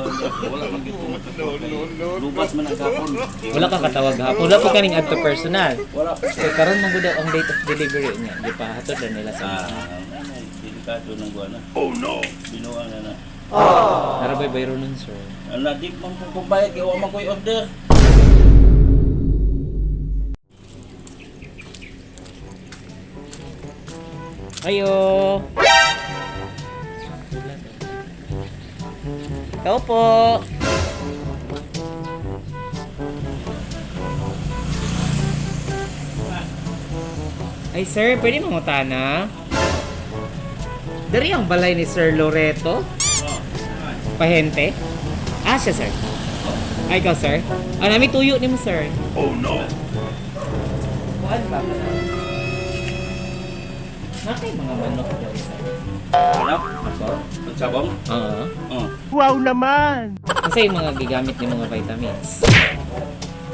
Wala man gyud ko makakuha kay lubat man ang gapon. Wala ka katawag hapon. Wala po kaning adto personal. Wala. Kay karon man gud ang date of delivery niya. Di pa hatod na nila sa. Delikado ng guana. Oh no. Binuang na. Narabay bayro nun, sir. Ana di man ko bayad kay wa man ko order. Ayo. Ikaw po. Ay sir, pwede mangutana? Dari ang balay ni Sir Loreto? Pahente? Ah, siya sir. Ay, ikaw sir. Ah, nami tuyo ni mo sir. Oh no. Kuhan ba? Nakay mga manok dyan sir. Ano? Ako? Ang sabong? Oo. Oh. Wow naman! Kasi yung mga gigamit ni mga vitamins.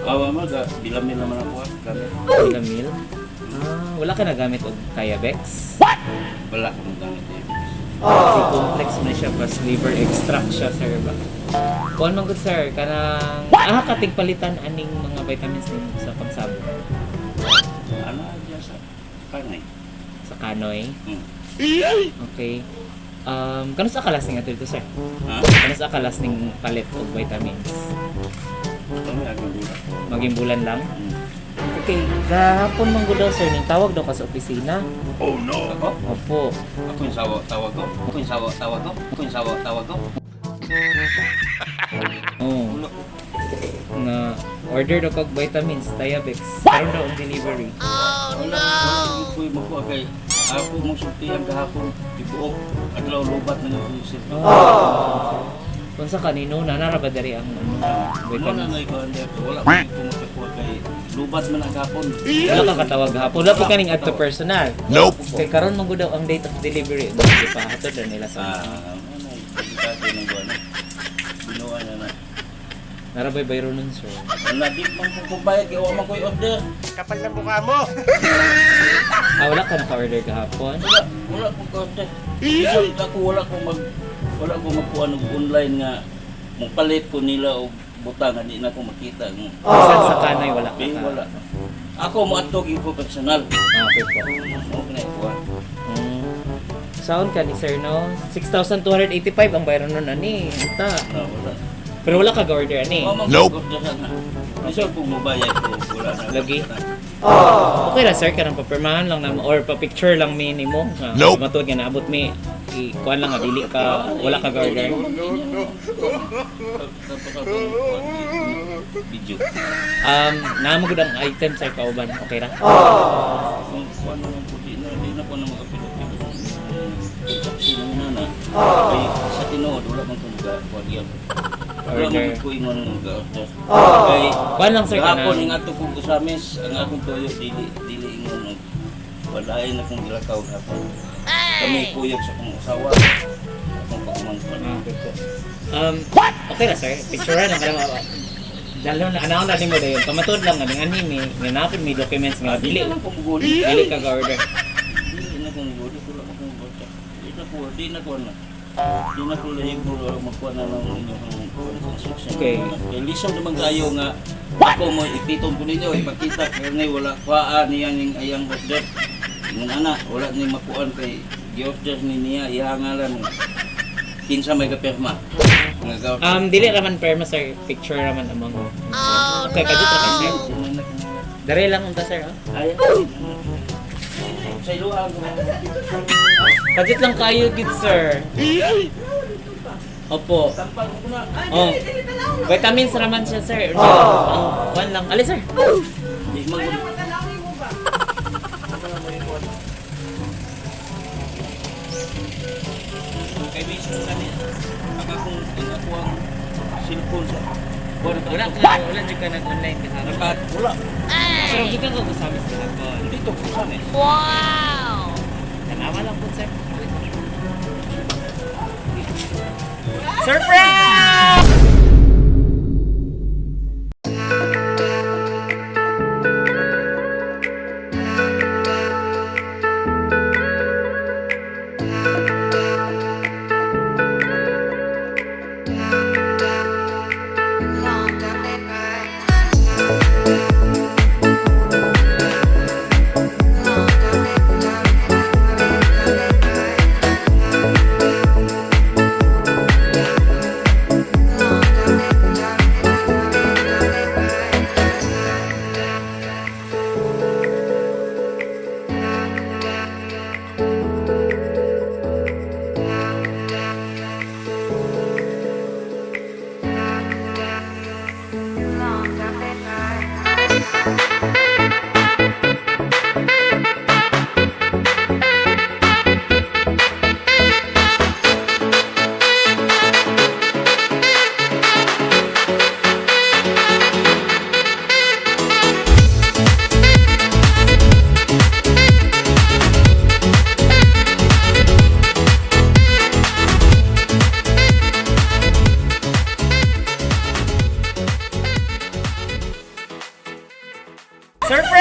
Awa mo ga bilamil naman ako kami. Ilamil? Ah, wala ka nagamit og Kayabex? Wala ko gamit eh. Kasi complex mo siya pas liver extract siya sir ba? Kuhan man good sir, kanang katig palitan aning mga vitamins nimo sa pangsabong Ano diya sa kanay? sa kanoy. Hmm. Okay. Kano sa kalas ning ato dito sir? Ha? Kano sa kalas ning palit og vitamins? Kami agad dito. Maging bulan lang? Hmm. Okay, gahapon man gud daw sir ning tawag daw ka sa opisina. Oh no. Ako? Opo. Ako yung sawa tawag ko. Ako yung sawa tawag ko. Ako yung sawa tawag ko. Oh. Na order daw kag vitamins, Diabex. Karon daw ang delivery. Wala ko yung magkuha kay ako mong sulti ang kahapon. Ibuok. Adlaw lubat na yung sir. Kung sa kanino na naraba diri ang Muna na vitamins. ikaw ang dito. Wala ko yung makakuha kay lubat man ang kahapon. Wala ka katawag hapon. Wala po kaning adto personal. Nope. Kay karon man gud daw ang date of delivery. Di pa hatod na nila sa. Delikado ng guana. Binuang na. Narabay bayro nun sir. Wala di man ko bayad kay wa man ko order. Kapal na mukha mo! Ah, wala ka naka-order kahapon? Wala ko order. Isang ako wala ko magkuha ng online nga mupalit ko nila og butangan di na ko makita. Saan sa kanay wala ka? Wala. Ako mo atog yung professional. Okay po. Mo na kuha. Sound ka ni sir no? 6,285 ang bayro nun ani. Ita. Wala. Pero wala ka order ani. Nope. Isa po mo bayad ko wala na. Lagi? Okay ra sir, kanang papirmahan lang na or pa-picture lang minimo. Nope. Matod nga naabot mi kuan lang nga dili ka wala ka order. Video. Naamo gud ang item sir kauban. Okay ra? Kung ano ng puti na di na ko na makapilot. Sino na. Kay sa tinuod wala man ko kuha diyan. Wala Order. man ko ingon nga order. Oh. Kay Kuan lang sir Kahapon kana. yung ato kong usamis, ang akong tuyo, dili ingon. Walain na kong gilakaw hapon. Kami kuyog sa kong usawa. Akong pagmangkuan. Okay ra sir. Picture lang kada dalo na anaw na nimo dayon. Pamatod lang nga ani mi nanapin mi documents nga dili Dili lang kong guli. dili ka order. Dili na kong guli. Wala akong guli. Di na ko na. Di na ko lang yung magkuha na ng inyong instruction. Okay. Kaya lisaw naman kayo nga ako mo ipiton ko ninyo, ipakita kaya wala kuhaan niya ng ayang order. Ngun ana, wala ni makuan kay gi-order ni niya ihangalan. Kinsa may kapirma. Dili raman perma sir. Picture raman among. Okay, kadto ra sir. Dare lang unta sir. Ay. Sa iluha ko. Kadit lang kayo gid sir. Opo. Tampal ko na. Oh. Vitamins raman siya sir. Ang one lang. Ali sir. Di magud. Kay mismo kanina. Akong ako ang cellphone sa. Wala jud ka nag-online ka. Wala. Pero gikan ko sa amin sa Dito ko sa amin. Tanawa lang po sir. Surprise! Surprise!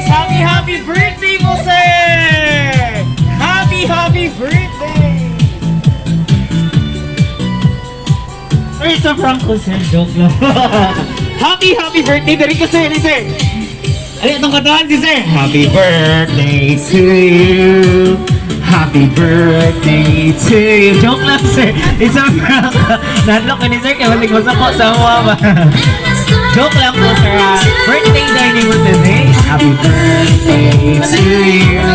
Happy birthday mo, sir! Happy birthday! Sir, it's a prank ko, sir. Joke lang. Happy birthday! Dari ko, sir. Sir. Ano itong katawan si sir? Happy birthday to you. Happy birthday to you. Joke lang, sir. It's a prank. Natlok ka ni sir. Kaya malig masako sa mama. Joke lang po, sir. Birthday dining mo today. Happy birthday to you.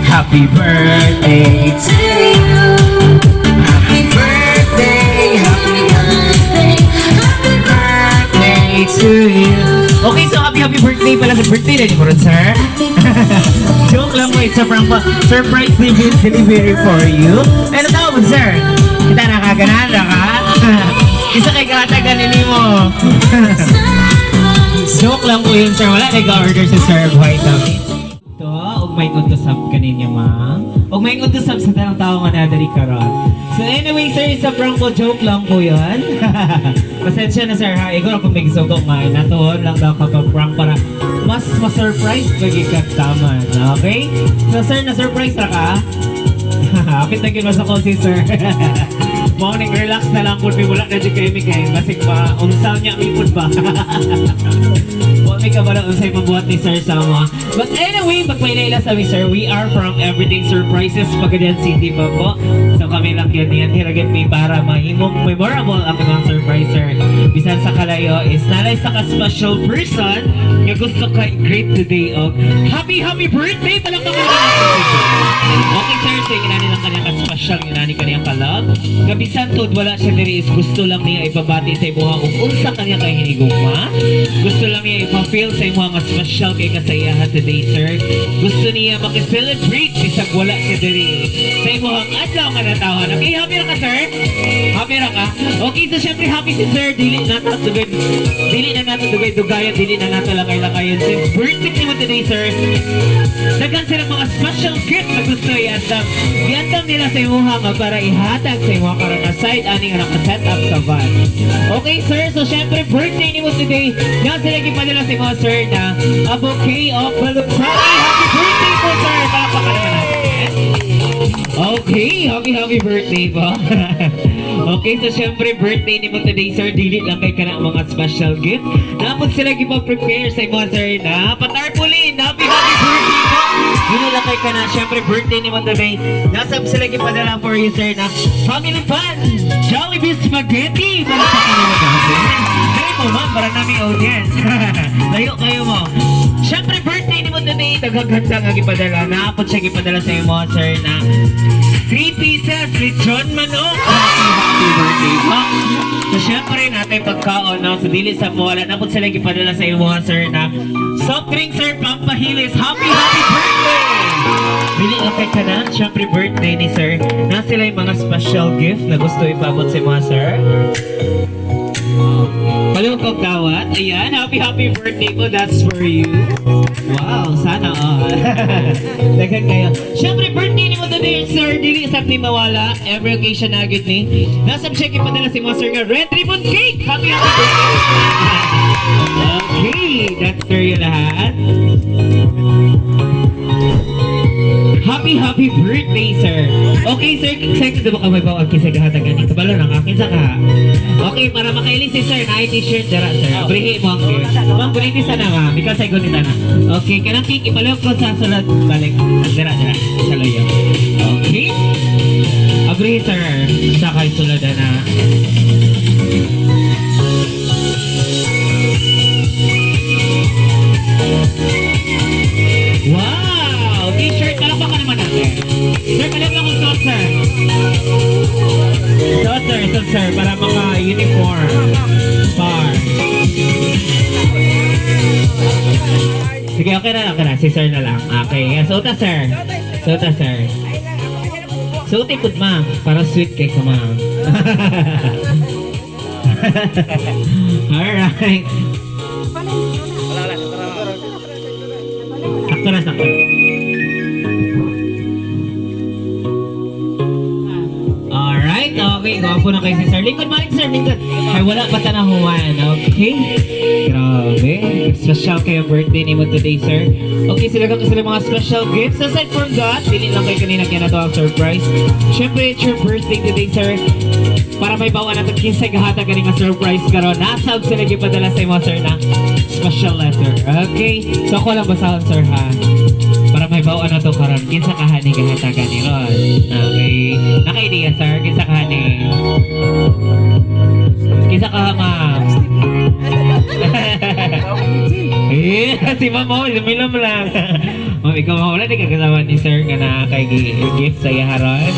Happy birthday to you. Happy birthday. Happy birthday. Happy birthday to you. Okay, so happy birthday pala sa birthday na mo rin, sir. Joke lang po, it's a prank po. Surprise delivery for you. Ano tawag mo, sir? Kita nakaganada ka? Isa kay kataganin mo. Joke lang po yun, sir. Wala nag-order si Sir Vitamin. Ito, ug may utusap kaninyo, ma'am. Ug may utusap sa tanang tao nga nadali karon. So anyway, sir, isa prank po, joke lang po yun. Pasensya na, sir, ha? Igor kung may gisugong may natuon lang daw kapag prank para mas ma-surprise pag taman. Okay? So, sir, na-surprise na ka? Kapit na ginwas ako si sir. Morning, relax na lang po. Wala na di kayo kay basig pa. Unsaw niya, may food ba? Huwag may kabala unsay mabuhat ni sir sa mga. But anyway, magpainayla sa sir, we are from Everything Surprises, Pagadian City pa po. So kami lang yan yan, hiragit may para mahimong memorable ang mga surprise, sir. Bisan sa kalayo is nalay sa ka-special person nga gusto ka great today of happy birthday talang mga okay, sir, so yung inani lang kanyang ka-special, yung inani kanyang kalab. Gabisan tod, wala siya diri is gusto lang niya ibabati sa ibuha kung unsa kanya kay hinigugma. Gusto lang niya ipa-feel sa ibuha nga special kay kasayahan today, sir. Gusto niya makiselebrate bisag wala siya diri sa ibuha adlaw nga natawa. Okay, happy ra ka, sir? Happy ra ka? Okay, so syempre happy si sir. Dili na nato dugay-dugayan, dili na nato lakay-lakayan. Since birthday ni mo today, sir, daghan sila mga special gift na gusto i-andam. I-andam nila sa imuha nga para ihatag sa imuha para na-side ani nga naka-set up sa van. Okay, sir, so syempre birthday ni mo today. Yan sila gipadala sa imuha, sir, na a bouquet of balloons. Happy birthday po, sir! Palakpakan naman natin. Okay, happy birthday po. Okay, so syempre birthday ni mo today, sir. Dili lang kay kanang mga special gift. Dapat sila gipa-prepare sa imuha, sir, na patarpulin. Happy birthday po! Dili lang kay kanang syempre birthday ni mo today. Nasab sila gipadala for you, sir, na family fun! Jollibee Spaghetti! Palakpakan naman natin. Hey mo, ma'am, para naming audience. Layo kayo mo. Syempre birthday ni mo today, daghang-ganda nga gipadala. Naapot siya gipadala sa imo, sir, na 3 pieces lechon manok. Happy birthday po. So syempre natin pagkaon, no? So dili sa mawala. Naapot sila gipadala sa imo, sir, na soft drink, sir, Pampahilis. Happy birthday! Dili okay ka na, syempre birthday ni sir. Na sila yung mga special gift na gusto ipabot sa mga, sir. Palong kong kawat. Ayan, happy birthday po. That's for you. Wow, sana all. Daghan kayo. Siyempre, birthday ni mo today, sir. Dili sa ni mawala. Every occasion na agad ni. Nasa check ipadala si mga sir nga red ribbon cake. Happy birthday. Okay, that's for you lahat. Happy birthday, sir. Okay, sir. Second ba ka may bawag kisa gahatagan ni kabalo ng akin sa ka. Okay, para makailis si sir na t-shirt dara, sir. Abrihi mo ang gift. Ma'am, buniti sana nga. Because I go nila na. Okay, kanang cake ipalok ko sa sulod balik. Dara. Sa loyo. Okay. Abrihi, sir. Sa kay sulod na. Wow! T-shirt, kalakpa ka naman natin. Sir, kalakpa ko suot, sir. Suot, sir, para maka-uniform. Bar. Sige, okay na. Si sir na lang. Okay, suot na, sir. Suotin po, ma'am. Para sweet cake, ma'am. Alright. Sakto. Alright, okay. gwapo na kayo si Sir. Lingkod, malik Sir, lingkod. Ay, wala pa tanahuan, okay? Grabe. Special kayo birthday ni mo today, Sir. Okay, sila ka sila mga special gifts. Aside from that, dili lang kayo kanina kaya na to ang surprise. Siyempre, it's your birthday today, Sir. Para may bawa natin kinsay kahata ka nga surprise karon. Nasab sila gipadala sa imo, Sir, na special letter. Okay? So ako lang basahon, Sir, ha? Para may bawa na to karon. Kinsa kahani kahata ka ni Ron. Okay? Naka-idea, Sir? Kinsa kahani? Kinsa ka, ma'am? Eh, si ma'am, oh, lumilam lang. Ma'am, ikaw wala di ka kasama ni Sir nga na kay gift sa iya haron.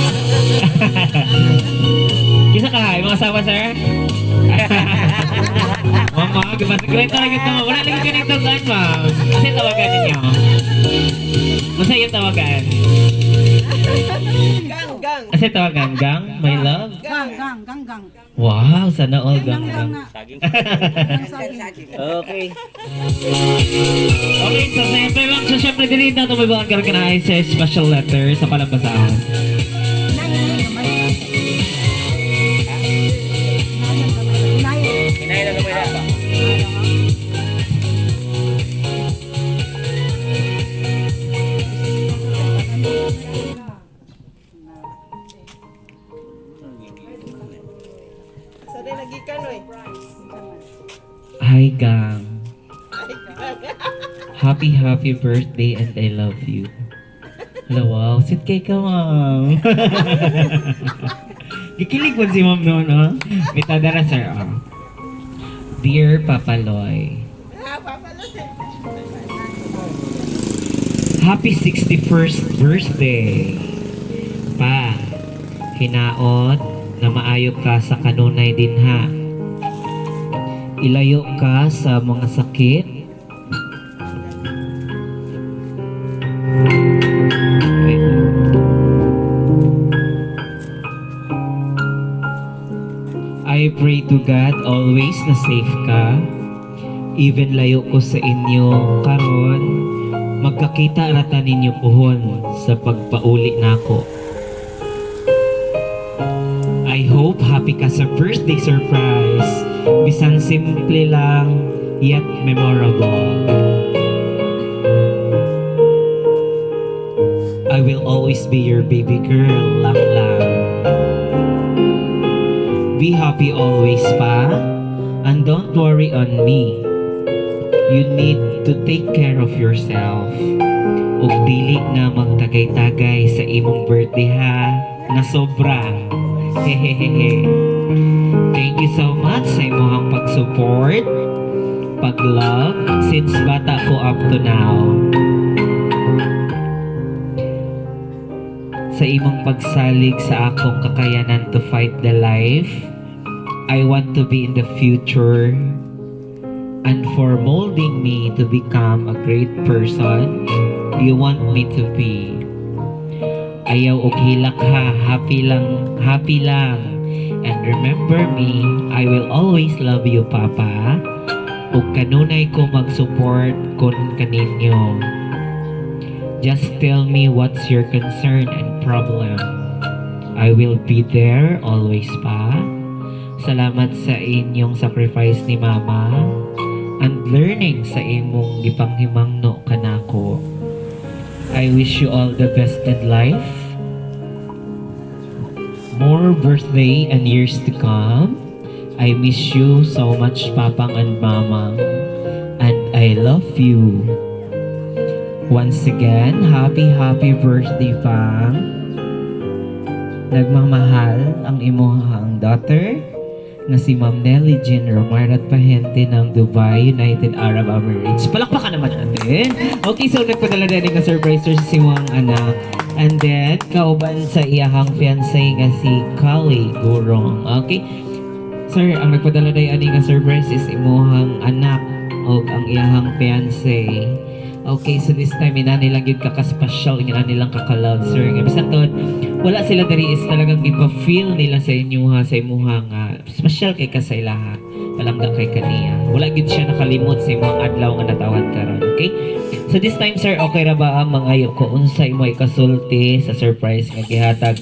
Kisa ka, mga asawa, Sir? Mama, gabas-great talaga ito. Wala lang yung ganitong ma'am. Kasi tawagan ninyo. Masa yung tawagan? Gang. Kasi tawagan, gang? My love? Gang. Wow, sana all gang. Gang na. Okay. Okay, so siyempre ma'am, so siyempre din natin may bawang ka na sa special letter sa palampasahan. Hi, gang. Happy birthday and I love you. Hello, wow. Sit kay ka, ma'am. Gikilig po si ma'am noon, oh. Mitadara, sir, oh. Dear Papa Loy. Happy 61st birthday. Pa, hinaot na maayo ka sa kanunay din, ha. Ilayo ka sa mga sakit. I pray to God always na safe ka. Even layo ko sa inyo karon, magkakita rata ninyo puhon sa pagpauli nako. I hope happy ka sa birthday surprise. Bisan simple lang, yet memorable. I will always be your baby girl, lang lang. Be happy always, pa. And don't worry on me. You need to take care of yourself. Ug dili na magtagay-tagay sa imong birthday, ha, na sobra. Hehehehe. Thank you so much sa imong pag-support, pag-love, since bata ko up to now. Sa imong pagsalig sa akong kakayanan to fight the life I want to be in the future, and for molding me to become a great person you want me to be. Ayaw og hilak, ha, happy lang. And remember me, I will always love you, Papa. Ug kanunay ko mag-support kon kaninyo. Just tell me what's your concern and problem. I will be there always, pa. Salamat sa inyong sacrifice ni Mama and learning sa imong gipanghimangno kanako. I wish you all the best in life. More birthday and years to come. I miss you so much, Papang and Mamang. And I love you. Once again, happy birthday, Pang. Nagmamahal ang imuhang daughter na si Ma'am Nelly Jean Romarat Pahente ng Dubai United Arab Emirates. Palakpakan naman natin. Okay, so nagpadala din ng surprise sa simuang anak. And then, kauban sa iyahang fiancé nga si Kali Gurong. Okay? Sir, ang nagpadala din ani nga surprise is imuhang anak o ang iyahang fiancé. Okay, so this time ina nilang yung kakaspecial, ina nilang kakalove, sir. Nga bisan to, wala sila dari is talagang ipa-feel nila sa inyo, ha, sa imuha nga special kay kasayla, ha. Palangga kay kaniya. Wala gid siya nakalimot sa imong adlaw nga natawhan karon, okay? So this time, sir, okay ra ba ang mangayo ko unsay mo ikasulti sa surprise nga gihatag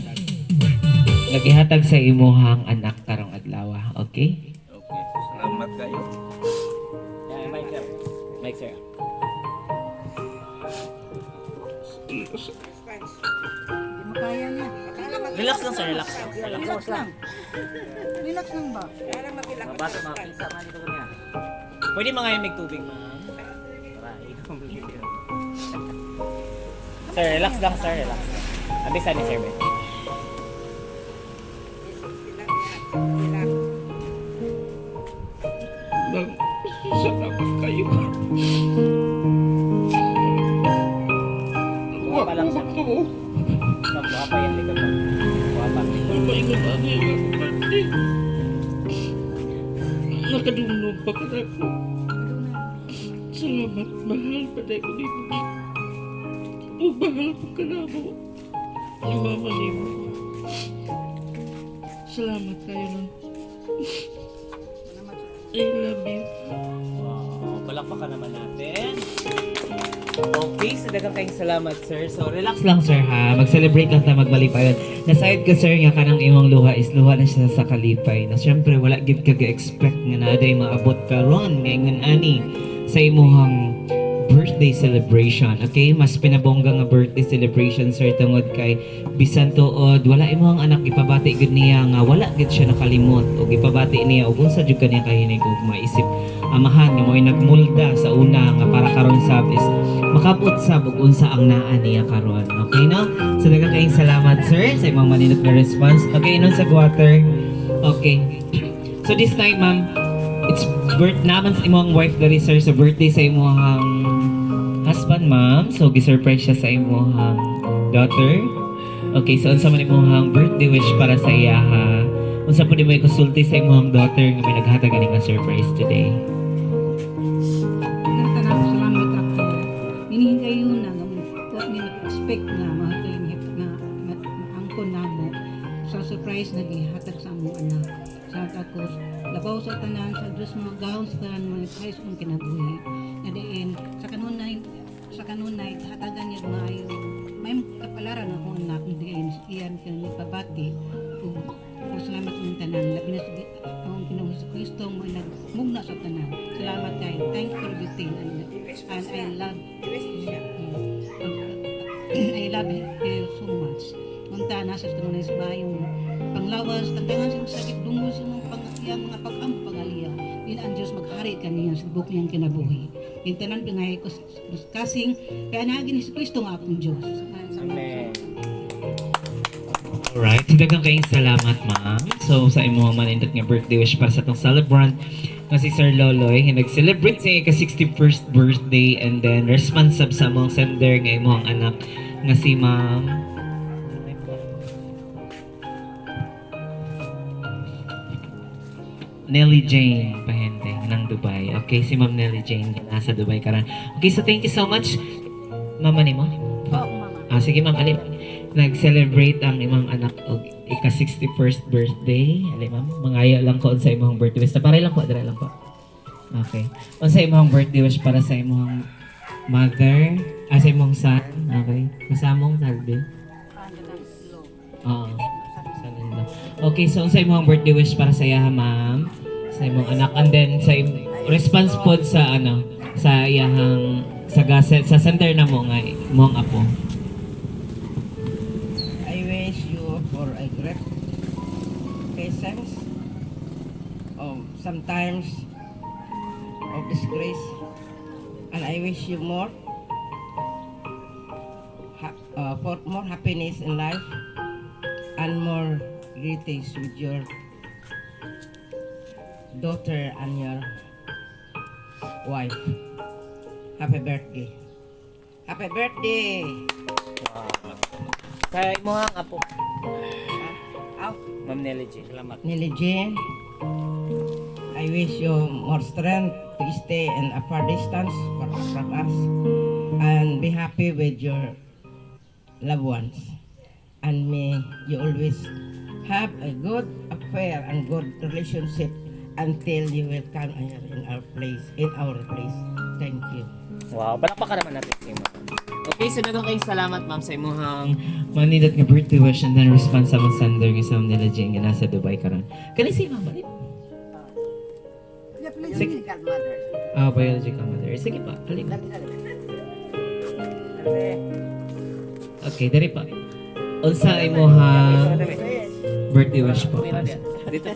nagihatag sa imuhang anak karong adlaw, okay? Okay, salamat kayo. Mike sir. Kaya na. Relax lang sir, relax lang. Relax lang. Relax lang ba? Mabasa makita man dito kanya. Pwede mga yung tubig, ma'am. Sir, relax lang sir, relax. Abisan ni sir, Ben. Salamat kayo. Buha pa lang siya. Ma'am, buha pa yan likod mo. Buha pa. Maingon ano yung birthday. Nakadungog pa ka ako. Salamat, mahal pa tayo ko dito. Mahal po ka na mo. Ang mama ni mo. Salamat kayo nun. I love you. Wow, palakpakan naman natin. Okay, so dagang kayong salamat sir. So relax lang sir ha. Mag-celebrate lang tayo magbalipayon. Nasayad ka sir nga kanang imong luha is luha na siya sa kalipay. Na syempre wala gid ka ga-expect nga na aday maabot karon ngayon ani sa imong birthday celebration. Okay, mas pinabongga nga birthday celebration sir tungod kay bisan tuod wala imong anak ipabati gud niya nga wala gid siya nakalimot ug ipabati niya ug unsa jud kaniya kahinig ug maisip amahan nga mo'y nagmulda sa una nga para karon sab is makabot sab ug unsa ang naa niya karon. Okay no? So daghang kayong salamat sir sa imong maninot nga response. Okay, inon sa water. Okay. So this time ma'am, it's naman sa imong wife diri sir sa birthday sa imong husband ma'am. So gi-surprise siya sa imong daughter. Okay, so unsa man imong birthday wish para sa iya ha? Unsa pud mo ikonsulti sa imong daughter nga may naghatag ani nga surprise today? Nagtanong salamat ako. Hinihintay yun na huwag niya nag-expect na makakahingit na angkon na mo sa surprise na gihatag sa among anak. Sa ako, labaw sa tanan, sa dress mga gawon sa tanan, mga price kong kinabuhi. Na diin, sa kanunay, hatagan niya maayo. May kapalaran akong anak, diin, iyan kang ipabati. O salamat ng tanan, labi na sa akong Pinoong sa Kristo, mo nagmugna sa tanan. Salamat kayo. Thank you for everything. And I love you so much. Unta na sa kanunay sa bayong panglawas, tantangan sa sakit dungo sa mga pangakiyang mga pag-ampangaliya. Din ang Diyos maghari kaniya sa buk niyang kinabuhi. Yung tanan pingay ko kasing kaya nagin si Kristo nga akong Diyos. Amen. Alright, daghang kayong salamat ma'am. So sa imong manindot nga birthday wish para sa tong celebrant nga si Sir Loloy nga nag-celebrate sa ika 61st birthday and then responsive sa among sender nga imong anak nga si ma'am Nelly Jane Pahente ng Dubai. Okay, si Ma'am Nelly Jane nasa Dubai karon. Okay, so thank you so much. Mama nimo? Oo, mama. Sige ma'am, alin. Nag-celebrate ang imong anak og ika 61st birthday. Alin ma'am, mangayo lang ko sa imong birthday wish. Pare lang po, dire lang po. Okay. Unsa imong birthday wish para sa imong mother, sa imong son, okay? Kasamong salbe. Oo. Okay, so unsa imong birthday wish para sa iya ma'am? Sa imong anak and then sa response pod sa sa iyahang sa center na mo nga imong apo. I wish you for a great patience sometimes of disgrace, and I wish you for more happiness in life and more greetings with your daughter and your wife. Happy birthday. Happy birthday. Sa imong apo, Out. Ma'am Nelly Jane. Salamat. Nelly Jane, I wish you more strength to stay in a far distance from us and be happy with your loved ones. And may you always have a good affair and good relationship until you will come here in our place. Thank you. Wow, palakpakan naman natin si Ma'am. Okay, so dagang kayo salamat ma'am sa imuhang manindot nga birthday wish and then response sa mga sender nga sa nila Jane nga nasa Dubai karon. Kani si ma'am balik? Biological mother. Ah, biological mother. Sige pa, balik. Okay, dari pa. Unsa imuhang birthday wish po? Dito.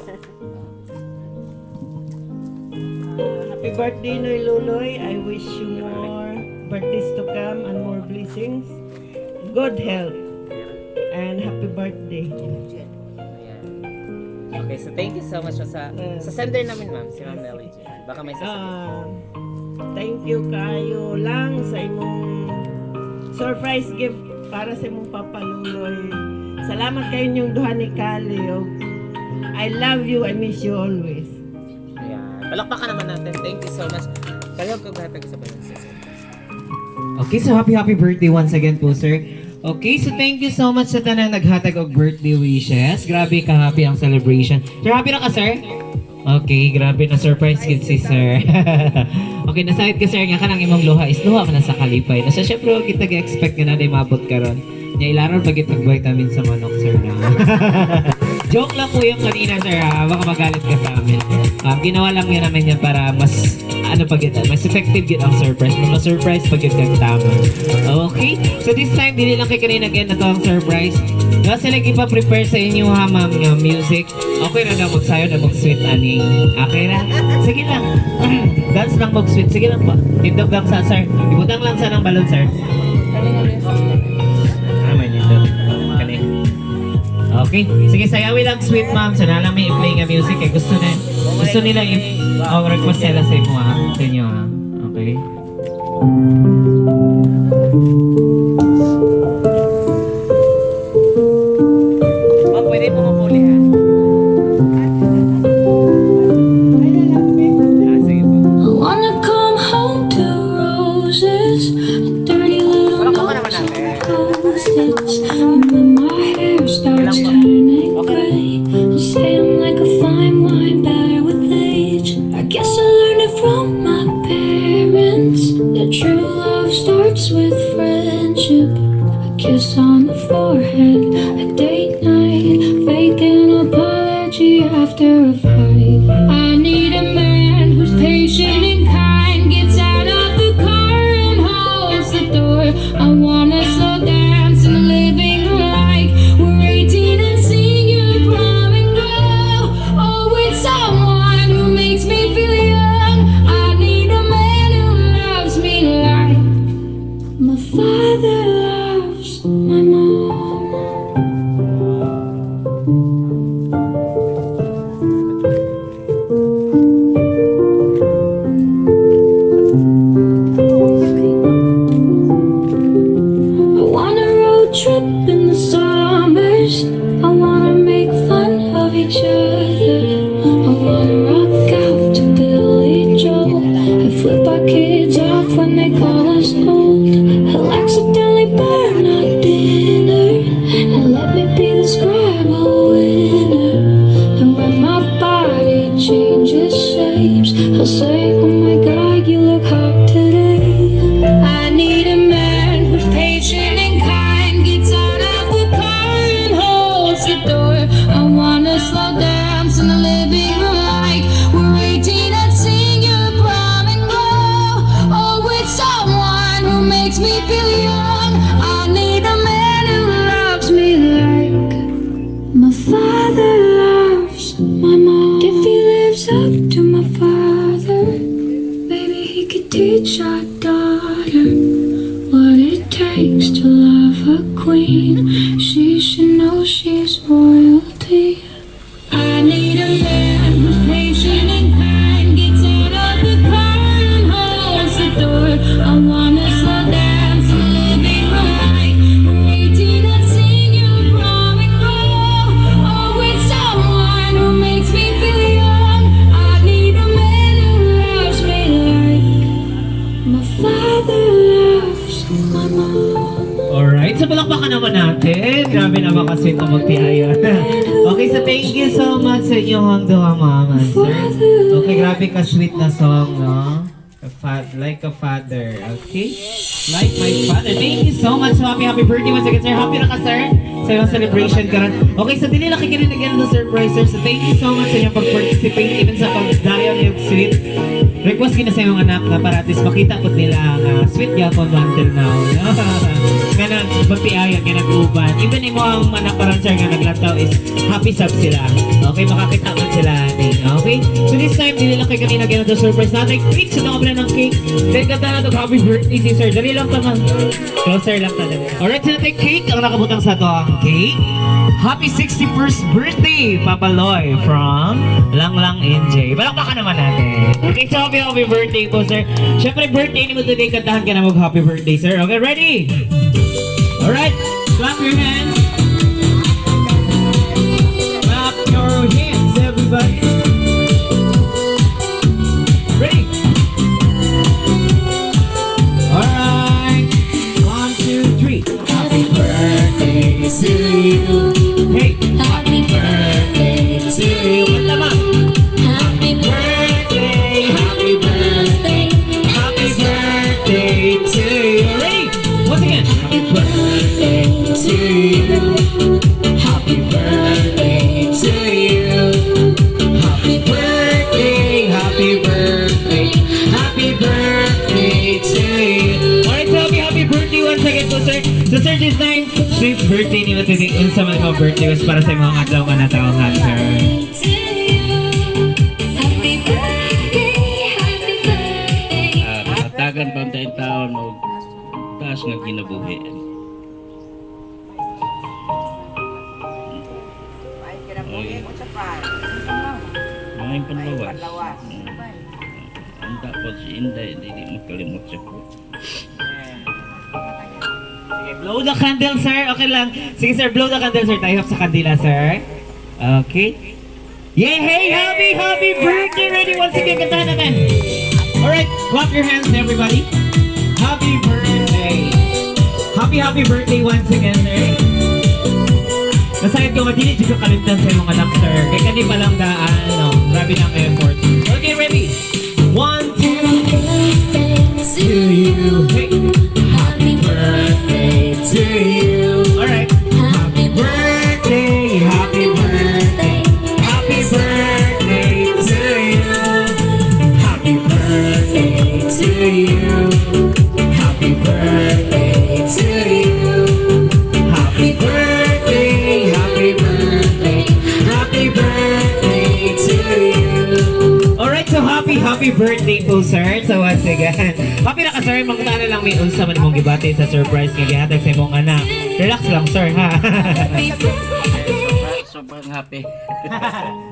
Happy birthday, Noy Luloy. I wish you more birthdays to come and more blessings. Good health. And happy birthday. Okay, so thank you so much sa sender namin ma'am, si Ma'am Nelly. Baka may sasabihin. Thank you kayo lang sa imong surprise gift para sa imong Papa Luloy. Salamat kayo yung duha ni Kali. I love you. I miss you always. Ayan. Palakpakan naman natin. Thank you so much. Kayo ko gahatag sa bayan. Okay, so happy birthday once again po, sir. Okay, so thank you so much sa tanang naghatag og birthday wishes. Grabe ka-happy ang celebration. Sir, happy na ka, sir? Okay, grabe na surprise kid si sir. Okay, nasahit ka, sir, nga ka nang imong luha is luha ka na sa kalipay. Nasa syempre, kita ga-expect nga na day mabot ka ron. Nya ilaron pagit nag-vitamin sa manok, sir, na. Joke lang po yung kanina, sir, ha? Baka magalit ka sa amin. Ginawa lang yan namin yan para mas, mas effective get ang surprise. Mas surprise pag yun kang tama. Okay? So this time, dili lang kay kanina again na to ang surprise. Diba sila ipa-prepare sa inyo ha, ma'am, nga music. Okay na daw magsayo na mag-sweet aning. Okay na? Sige lang. Dance lang mag-sweet. Sige lang po. Tindog lang sa, sir. Ibutang lang sa ng balon, sir. May nindog. Kani. Okay. Sige, sayawi lang sweet, ma'am. Sana lang may i-play nga music. Eh, gusto nila request nila sa inyo, ha? Sa inyo, ha? Okay. Ma'am, pwede po mapuli, ha? Sige po. I wanna come home to roses, a dirty little note post-its, and when my hair starts turning gray, you say I'm like a fine wine, better with age. I guess I learned it from my parents, that true love starts with friendship. A kiss on the forehead, a date night, fake an apology after a fight. I need a man who's patient and kind, gets out of the car and holds the door. I wanna slow dance in the living room like we're 18 and sing your prom and go. Oh, with someone who makes me feel young. I need a man who loves me like my father loves my mom. I want a road trip in the summers. I wanna make fun of each other. I wanna rock out to Billy Joel and flip our kids off when they call us old. I'll accidentally burn our dinner and let me be the Scrabble winner. And when my body changes shapes, I'll say, oh my God, you look hot today. I need a man who's patient and kind, gets out of the car and holds the door. I wanna slow dance in the living room like we're 18 and sing your prom and go. Oh, with someone who makes me feel young. I need a man who loves me like my father loves my mom. If he lives up to my father, maybe he could teach our daughter what it takes to love a queen. She should know she's royalty. I need a man who's patient and kind, gets out of the car and holds the door. I wanna slow dance in the living room like we're 18 and sing your prom and go. Oh, with someone who makes me feel young. I need a man who loves me like my father loves my mom. Alright, so palakpakan naman natin. Grabe naman kasi ito magtihaya. Okay, so thank you so much sa inyong duha, ma'am and sir. Okay, grabe ka-sweet na song, no? Like a father, okay? Like my father. Thank you so much. Happy birthday once again, sir. Happy na ka, sir. Sa iyong celebration karon. Okay, so dili na kikinig again ng surprise, sir. So thank you so much sa inyong pag-participate even sa pagdayo niyo sweet. Request kina sa iyong anak na para at least makita po nila ang sweet yapon until now. Ganun, magtiayan, nag-uban. Even imo ang anak parang sir nga naglantaw is happy sab sila. Okay, makakita man sila. Okay? So this time, dili lang kay kanina ganun to surprise natin. Quick, sa mga ng cake. Then kanta na to, happy birthday si sir. Dali lang to man. Closer lang to. Alright, so natin cake. Ang nakabutang sa to ang cake. Happy 61st birthday, Papa Loy from Langlang NJ. Balakpakan naman natin. Okay, so happy birthday po, sir. Siyempre, birthday ni mo today. Kantahan ka na mag-happy birthday, sir. Okay, ready? Alright, clap your hands. Clap your hands, everybody. Ready? Alright, 1, 2, 3. Happy birthday to you. Hey, happy birthday to you. Kanta ba? Happy birthday, happy birthday, happy birthday to you. Ready? Once again. Happy birthday to you. Happy birthday to you. Happy birthday, happy birthday, happy birthday to you. Alright, so happy birthday once again po, sir. So, sir, this time, sweet birthday ni Matiting. Unsa man ang birthday was para sa mga adlaw nga natawhan, sir. Matagan pa ang tayong taon o taas nga kinabuhi. Mga panlawas. Ang tapos si Inday, hindi makalimot siya po. Sige, blow the candle, sir. Okay lang. Sige, sir, blow the candle, sir. Tayo sa kandila, sir. Okay. Yay! Happy birthday! Ready once again, kantahan natin. Alright, clap your hands, everybody. Happy birthday! Happy birthday once again, sir. Nasayad ko, madili dito kalimtan sa mga anak, sir. Kaya kani palang daan, no? Grabe ng effort. Okay, ready? 1, 2, to you. Hey. Happy birthday to you. Alright. Happy birthday, happy birthday, happy birthday to you. Happy birthday to you. Happy birthday to you. Happy birthday, happy birthday, happy birthday to you. Alright, so happy birthday po, sir. So once again, happy na ka, sir. Magkano lang may unsa man mong gibati sa surprise nga gihatag sa imong anak. Relax lang, sir, ha? Sobrang happy.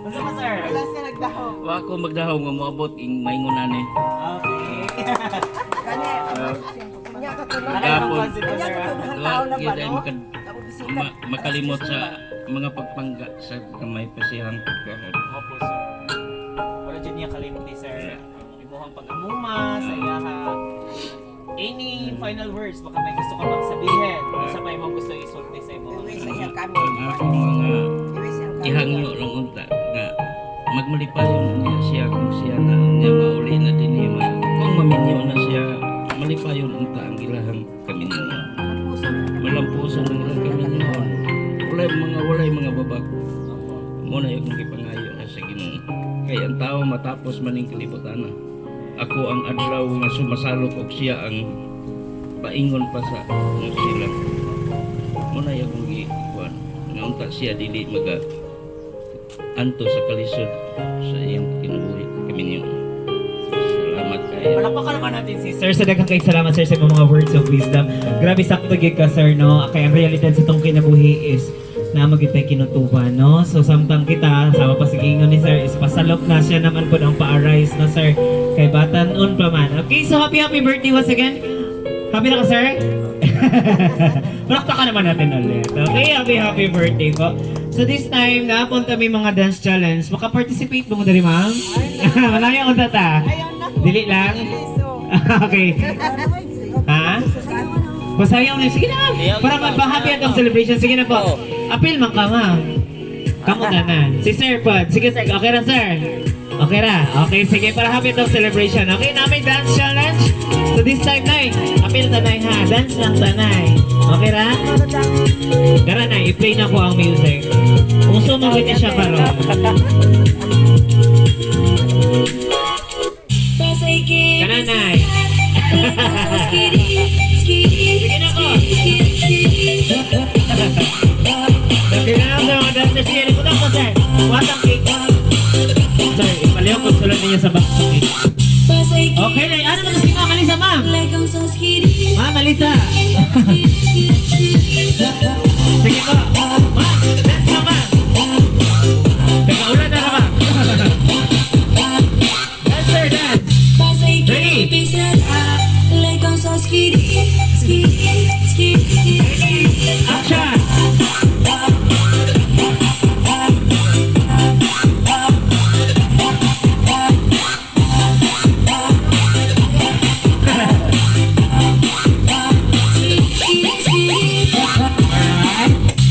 Unsa pa, sir? Wa ako magdahaw nga moabot ing maingunan ni. Okay. Gapon. Gid ay makalimot sa mga pagpangga sa kamay pasihang pagkahon. Opo, sir. Wala dyan niya kalimot ni sir. Imuhang pag-amuma sa iyaha. Any final words? Baka may gusto ka bang sabihin? Sa may mong gusto isulti sa imo. Ang akong mga ihangyo lang unta nga magmalipayon niya siya kung siya na niya mauli na din niya. Kung maminyo na siya, malipayon unta ang ilahang kaminyo. Malampusan ang ilang kaminyo. Walay mga babak. Muna yung ipangayo na sa Ginoo. Kaya ang tao matapos maning kalibutan na. Ako ang adlaw nga sumasalok og siya ang paingon pa sa sila. Muna yung ikuan. Nga unta siya dili maga anto sa kalisod sa iyang kinabuhi kami niyo. Salamat kayo. Palakpakan naman natin si sir. Sa daghang kay salamat, sir, sa mga words of wisdom. Grabe sakto gid ka, sir, no? Kaya ang realidad sa tong kinabuhi is na magitay kinutuban, no? So samtang kita sama pa si Gingon ni sir is pasalok na siya naman po ang pa-arise na, sir, kay batanon pa man. Okay, so happy birthday once again. Happy na ka, sir? Palakpakan naman natin ulit. Okay, happy birthday po. So this time, napunta may mga dance challenge. Maka-participate mo dari, ma'am? Malaya ko tata. Dili lang? Okay. Ha? Pasayaw na. Sige na. Para magbahati atong celebration. Sige na po. Apil man ka, ma'am. Kamu na. Si Sir Pod. Sige, sir. Okay na, sir. Okay ra. Okay, sige, para happy itong celebration. Okay, namin dance challenge. So this time, Nay, apil tanay ha. Dance lang tanay. Okay ra? Gara na, i-play na ko ang music. Uso mo ganyan siya karon. Kana, Nay. Sige na ko. Kailangan sa mga dancers. Sige, likutan ko, sir. Watang cake. Sir, ipaliw ko sulat ninyo sa box. Okay, Nay. Ano naman si Ma'am Alisa, Ma'am? Ma'am Alisa. Sige po. Ma'am, dance na, Ma'am. Teka, ulan na, Ma'am. Dancer, dance. Ready? Action!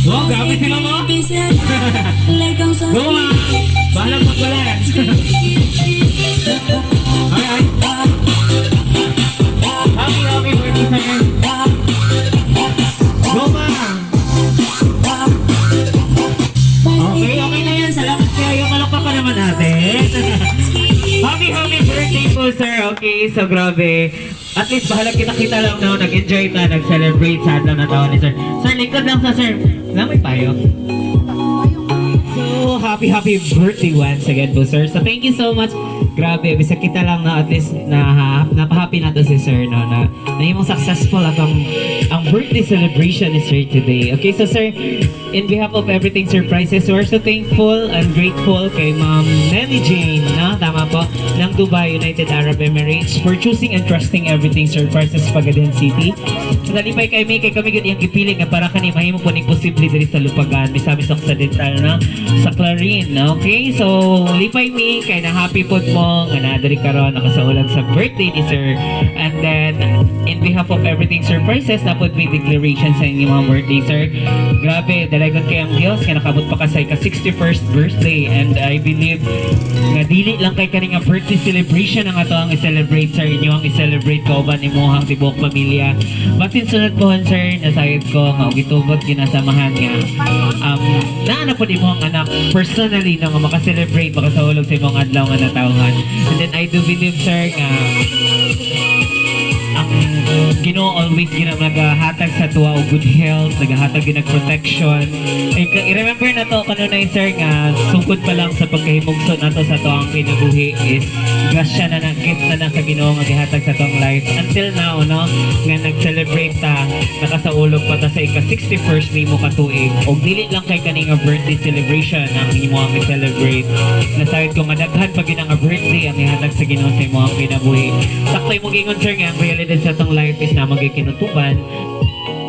Wow, grabe sila mo. Go, Ma'am. Bahala magbalan. Alright. Happy birthday sa akin. Go, Ma'am. Okay na yan. Salamat kayo. Malakpa pa naman natin. Happy birthday po, sir. Okay, so grabe. At least bahala kita lang na nag-enjoy na, nag-celebrate sa adlaw na taon ni sir. Sir, likod lang sa sir. Lamay payo. So, happy birthday once again po, sir. So, thank you so much. Grabe, bisa kita lang na at least napahappy na to si sir, no, na yung successful at ang birthday celebration ni sir today. Okay, so sir, in behalf of Everything Surprises, we're so thankful and grateful kay Ma'am Nelly Jane, no? Tama po, ng Dubai United Arab Emirates for choosing and trusting Everything Surprises Pagadan City. So, nalipay kami yung kipiling na para kanina mahimo po ning posible diri sa Lupagan, Misamis Occidental, no? Sa Clarin, okay? So, lipay mi kay na happy po mo nga nadiri karon nakasaulan sa birthday ni sir. And then, in behalf of Everything Surprises, napod may declaration sa inyong mga birthday, sir. Grabe, dalagon kay ang Diyos, kaya nakabot pa ka sa ika-61st birthday. And I believe nga dili lang kay kaning birthday celebration ang ato ang i-celebrate, sir. Inyo ang i-celebrate ko ba ni mohang tibuok pamilya. Batin sunod po, sir, nasayod ko nga gitubot ginasamahan nga. Naana po ni mohang anak personally na nga makaselebrate, makasahulog sa imong adlaw nga natawhan. And then I do believe, sir, nga ang Ginoo always ginang nagahatag sa tuwa og good health, nagahatag ginag protection. I-remember na to kanunay, sir, nga sugod pa lang sa pagkahimugso nato sa tuwang kinabuhi is grasya na gift na sa Ginoo nga gihatag sa tuwang life until now, no, nga nag-celebrate ta, nakasaulog pa ta sa ika-61st nimo ka tuig og dili lang kay kaning birthday celebration ang imo ang i-celebrate. Nasayod ko nga daghan pa ginang birthday ang ihatag sa Ginoo sa imo ang kinabuhi. Sakto imong gingon, sir, nga ang realidad sa tong life is na magikinutuban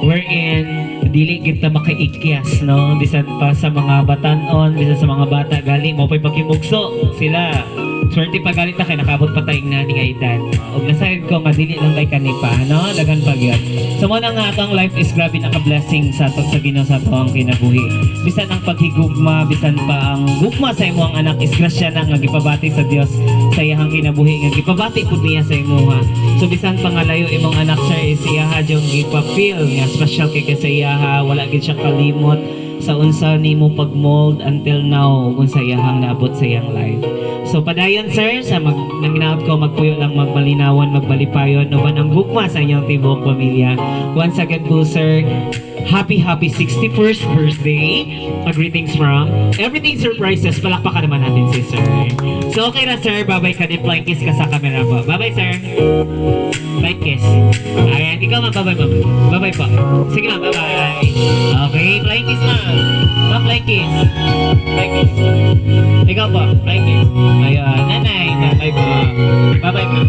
wherein dili kita makaikyas, no, bisan pa sa mga batanon, bisan sa mga bata gali mo pa'y pagkimugso sila swerte pa galit na kay nakabot pa tayong nani nga edad og nasayod ko nga dili lang kay kanipa, no, daghan pa gyud. So mo na nga atong life is grabe naka-blessing sa ato sa Ginoo sa ato ang kinabuhi. Bisan ang paghigugma, bisan pa ang gugma sa imong anak is grasya na nga gipabati sa Dios sa iyang kinabuhi nga gipabati pud niya sa imuha. So bisan pa nga layo imong anak, sir, is iyaha jung gipapil nga special kay sa iyaha, wala gid siya kalimot sa unsa nimo pag-mold until now ug unsa iyang naabot sa iyang life. So padayon, sir, sa nanginaot ko magpuyo lang magmalinawan, magbalipayon no ba ang gugma sa inyong tibuok pamilya. Once again po, sir, happy 61st birthday. Greetings from Everything Surprises. Palakpakan naman natin si sir. So okay na, sir, bye-bye ka din, flying kiss ka sa camera po. Bye-bye, sir. Flying kiss. Ayan, ikaw ma, bye-bye, ma'am. Bye-bye po. Sige na, bye-bye. Okay, flying kiss na. Ma'am, flying kiss. Flying kiss. Ikaw po, flying kiss. Ayan, nanay, bye-bye po. Bye-bye po.